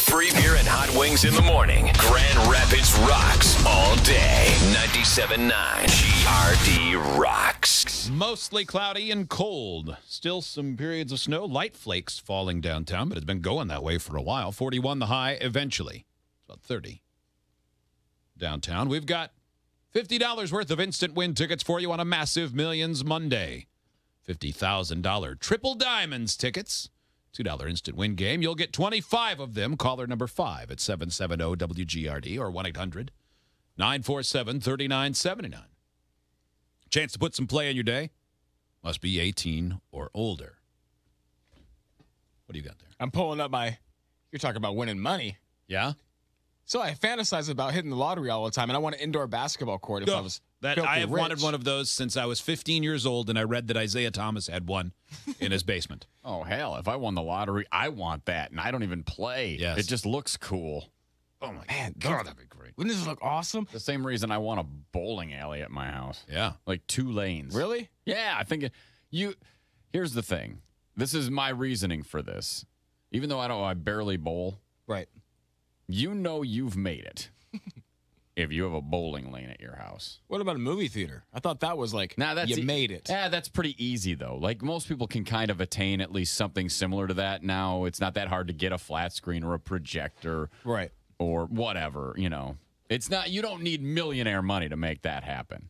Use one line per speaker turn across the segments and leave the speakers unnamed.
Free beer and hot wings in the morning. Grand Rapids rocks all day. 97.9 GRD rocks.
Mostly cloudy and cold. Still some periods of snow. Light flakes falling downtown, but it's been going that way for a while. 41 the high eventually. It's about 30 downtown. We've got $50 worth of instant win tickets for you on a massive Millions Monday. $50,000 Triple Diamonds tickets. $2 instant win game. You'll get 25 of them. Caller number 5 at 770-WGRD or 1-800-947-3979. Chance to put some play in your day. Must be 18 or older. What do you got there?
I'm pulling up you're talking about winning money.
Yeah?
So I fantasize about hitting the lottery all the time, and I want an indoor basketball court if I was
I have
rich.
wanted one of those since I was 15 years old, and I read that Isaiah Thomas had one in his basement.
Oh, hell, if I won the lottery, I want that, and I don't even play.
Yes.
It just looks cool.
Oh, my
Man,
God, that'd be great.
Wouldn't this look awesome?
The same reason I want a bowling alley at my house.
Yeah.
Like 2 lanes.
Really?
Yeah, I think here's the thing. This is my reasoning for this. Even though I barely bowl.
Right.
You know you've made it if you have a bowling lane at your house.
What about a movie theater? I thought that was like, you made it.
Yeah, that's pretty easy, though. Like, most people can kind of attain at least something similar to that now. It's not that hard to get a flat screen or a projector.
Right.
Or whatever, It's not, you don't need millionaire money to make that happen.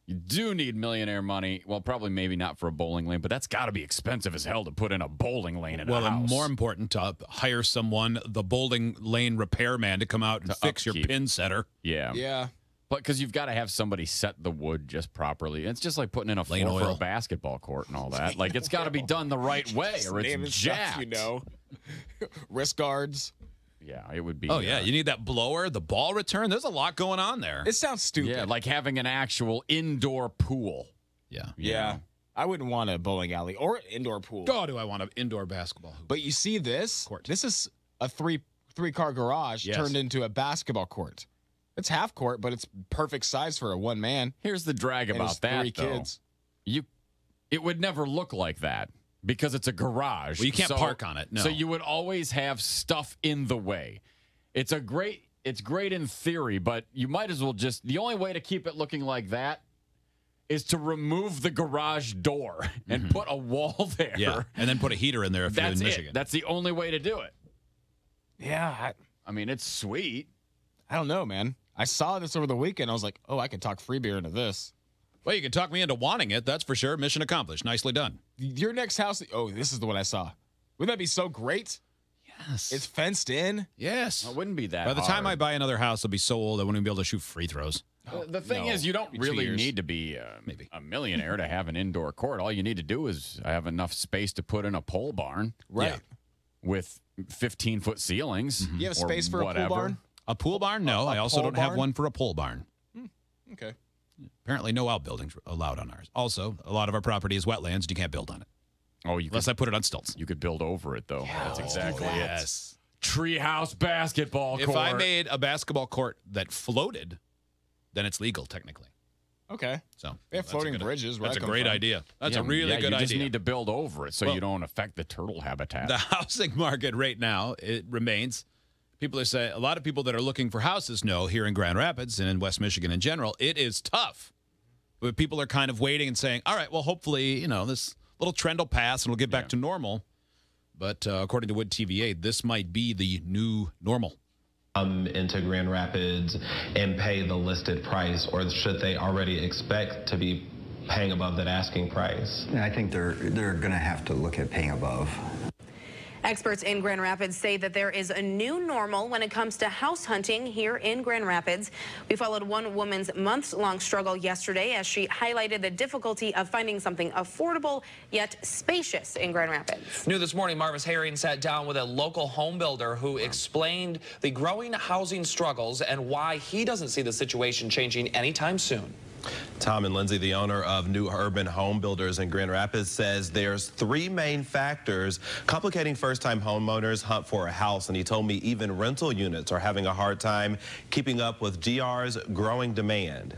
You do need millionaire money. Well, probably maybe not for a bowling lane, but that's got to be expensive as hell to put in a bowling lane in a house.
Well, and more important, to hire someone, the bowling lane repairman, to come out and fix your pin setter.
Yeah.
Yeah.
But because you've got to have somebody set the wood just properly. It's just like putting in a floor for a basketball court and all that. Like, it's got to be done the right way or it's jacked.
Wrist guards.
Yeah, it would be.
Oh, yeah. You need that blower, the ball return. There's a lot going on there.
It sounds stupid.
Yeah, like having an actual indoor pool.
Yeah.
Yeah. I wouldn't want a bowling alley or an indoor pool.
Oh, do I want an indoor basketball hoop?
But you see this?
Court.
This is a three-car garage turned into a basketball court. It's half court, but it's perfect size for a one man.
Here's the drag about that,
3 kids.
It would never look like that. Because it's a garage.
Well, you can't park on it, no.
So you would always have stuff in the way. It's great in theory, but you might as well the only way to keep it looking like that is to remove the garage door and put a wall there.
Yeah, and then put a heater in there if you're in Michigan.
That's the only way to do it.
Yeah.
I mean, it's sweet.
I don't know, man. I saw this over the weekend. I was like, oh, I could talk free beer into this.
Well, you can talk me into wanting it. That's for sure. Mission accomplished. Nicely done.
Your next house. Oh, this is the one I saw. Wouldn't that be so great?
Yes.
It's fenced in.
Yes.
It wouldn't be that
By the time I
hard.
buy another house, I'll be so old I wouldn't even be able to shoot free throws.
The thing is, you don't really need to be
Maybe
a millionaire to have an indoor court. All you need to do is have enough space to put in a pole barn.
Right.
Yeah.
With 15-foot ceilings.
You have space for a pool barn?
A pool barn? No, I also
pole
don't have
barn?
one for a pole barn.
Okay.
Apparently no outbuildings allowed on ours. Also, a lot of our property is wetlands and you can't build on it.
Oh,
Unless I put it on stilts.
You could build over it, though.
Yeah,
That's exactly it.
Yes.
Treehouse basketball court.
If I made a basketball court that floated, then it's legal technically.
Okay.
So
They have
that's
floating
a good-
bridges where
That's
I
a
come
great
from.
idea. That's a
Yeah,
really good
you
idea.
just need to build over it so
Well,
you don't affect the turtle habitat.
The housing market right now, it remains. People are saying, a lot of people that are looking for houses know here in Grand Rapids and in West Michigan in general, it is tough. But people are kind of waiting and saying, all right, well, hopefully, this little trend will pass and we'll get back to normal. But according to Wood TVA, this might be the new normal.
Into Grand Rapids and pay the listed price, or should they already expect to be paying above that asking price?
I think they're going to have to look at paying above.
Experts in Grand Rapids say that there is a new normal when it comes to house hunting here in Grand Rapids. We followed one woman's months-long struggle yesterday as she highlighted the difficulty of finding something affordable yet spacious in Grand Rapids.
New this morning, Marvis Herring sat down with a local home builder who explained the growing housing struggles and why he doesn't see the situation changing anytime soon.
Tom and Lindsay, the owner of New Urban Home Builders in Grand Rapids, says there's 3 main factors complicating first-time homeowners' hunt for a house, and he told me even rental units are having a hard time keeping up with GR's growing demand.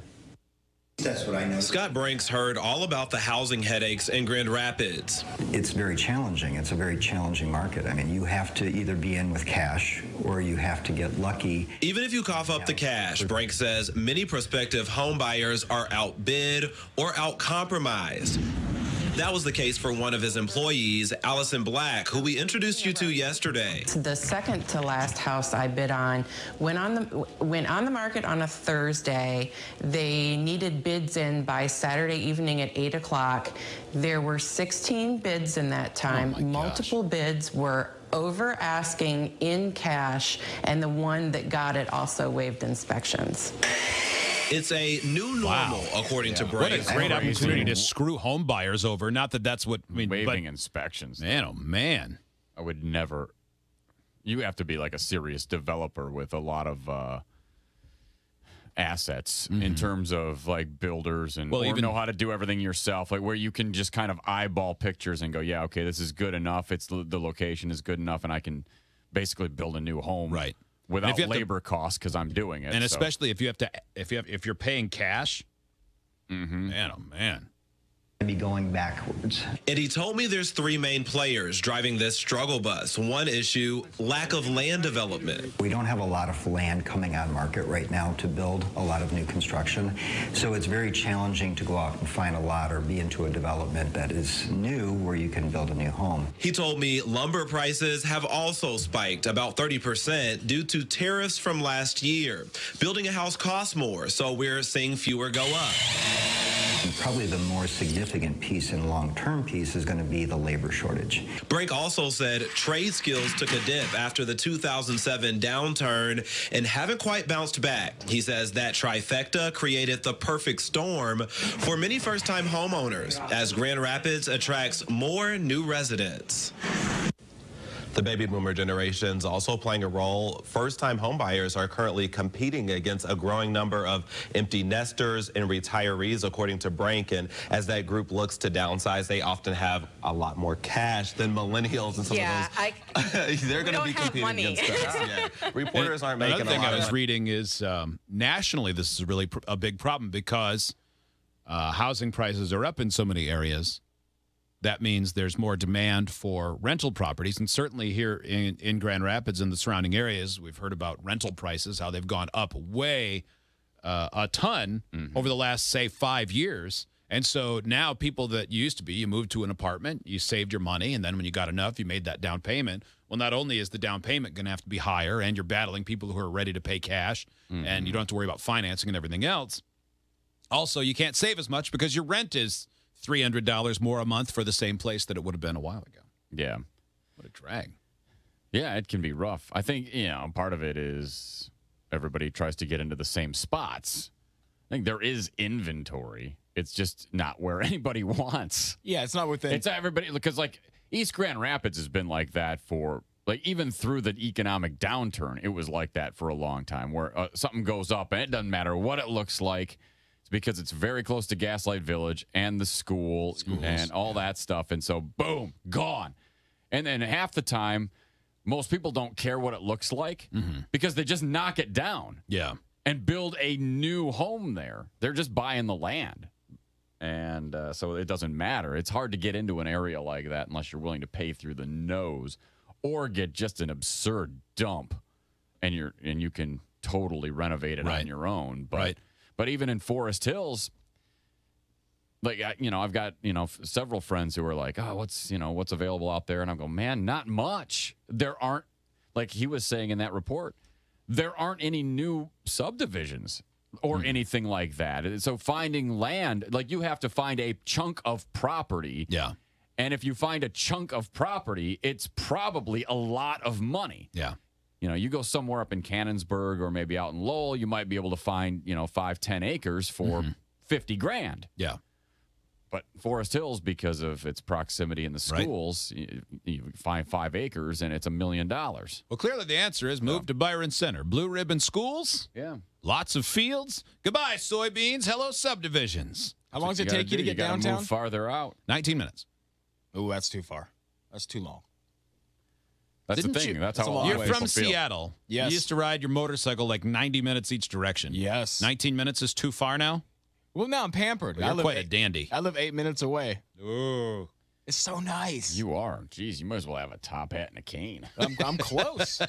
That's what I know.
Scott Brinks heard all about the housing headaches in Grand Rapids.
It's very challenging. It's a very challenging market. I mean, you have to either be in with cash or you have to get lucky.
Even if you cough up the cash, Brinks says many prospective home buyers are outbid or outcompromised. That was the case for one of his employees, Allison Black, who we introduced you to yesterday.
The second to last house I bid on went on the market on a Thursday. They needed bids in by Saturday evening at 8 o'clock. There were 16 bids in that time. Multiple bids were over asking in cash, and the one that got it also waived inspections.
It's a new normal, according to Brinks.
What a great opportunity to screw home buyers over. Not that that's what I mean.
Waiving inspections.
Man, oh man.
I would never. You have to be like a serious developer with a lot of assets in terms of like builders and or even know how to do everything yourself, like where you can just kind of eyeball pictures and go, yeah, okay, this is good enough. It's the location is good enough, and I can basically build a new home.
Right.
Without labor costs because I'm doing it,
and especially if you're paying cash, man, oh man,
Be going backwards.
And he told me there's three main players driving this struggle bus. One issue, lack of land development.
We don't have a lot of land coming on market right now to build a lot of new construction. So it's very challenging to go out and find a lot or be into a development that is new where you can build a new home.
He told me lumber prices have also spiked about 30% due to tariffs from last year. Building a house costs more, so we're seeing fewer go up.
And probably the more significant piece and long-term piece is going to be the labor shortage.
Brink also said trade skills took a dip after the 2007 downturn and haven't quite bounced back. He says that trifecta created the perfect storm for many first-time homeowners as Grand Rapids attracts more new residents. The baby boomer generation's also playing a role. First-time homebuyers are currently competing against a growing number of empty nesters and retirees, according to Brink. And as that group looks to downsize, they often have a lot more cash than millennials and some of those. They're going to be competing against us. Yeah. Reporters aren't making a lot of money.
Another thing I was reading is nationally, this is really a big problem because housing prices are up in so many areas. That means there's more demand for rental properties. And certainly here in Grand Rapids and the surrounding areas, we've heard about rental prices, how they've gone up way a ton over the last, say, 5 years. And so now people that used to be, you moved to an apartment, you saved your money, and then when you got enough, you made that down payment. Well, not only is the down payment going to have to be higher, and you're battling people who are ready to pay cash, and you don't have to worry about financing and everything else. Also, you can't save as much because your rent is $300 more a month for the same place that it would have been a while ago.
Yeah.
What a drag.
Yeah, it can be rough. I think, part of it is everybody tries to get into the same spots. I think there is inventory. It's just not where anybody wants.
Yeah, it's not within.
It's everybody, because like East Grand Rapids has been like that for, like, even through the economic downturn, it was like that for a long time where something goes up and it doesn't matter what it looks like. Because it's very close to Gaslight Village and the schools and all that stuff. And so, boom, gone. And then half the time, most people don't care what it looks like because they just knock it down and build a new home there. They're just buying the land. And so it doesn't matter. It's hard to get into an area like that unless you're willing to pay through the nose or get just an absurd dump and you can totally renovate it on your own. But even in Forest Hills, like, I've got, several friends who are like, oh, what's available out there? And I'm going, man, not much. There aren't, like he was saying in that report, there aren't any new subdivisions or anything like that. So finding land, like you have to find a chunk of property.
Yeah.
And if you find a chunk of property, it's probably a lot of money.
Yeah.
You go somewhere up in Cannonsburg or maybe out in Lowell, you might be able to find, 5-10 acres for $50,000.
Yeah.
But Forest Hills, because of its proximity in the schools, you find 5 acres and it's $1 million.
Well, clearly the answer is move to Byron Center. Blue ribbon schools.
Yeah.
Lots of fields. Goodbye, soybeans. Hello, subdivisions.
How long does it take you to get downtown?
Move farther out.
19 minutes.
Oh, that's too far. That's too long.
That's the thing. That's how
you're from Seattle.
Yes.
You used to ride your motorcycle like 90 minutes each direction.
Yes.
19 minutes is too far now?
Well, now I'm pampered.
You're quite a dandy.
I live 8 minutes away.
Ooh.
It's so nice.
You are. Jeez, you might as well have a top hat and a cane.
I'm close.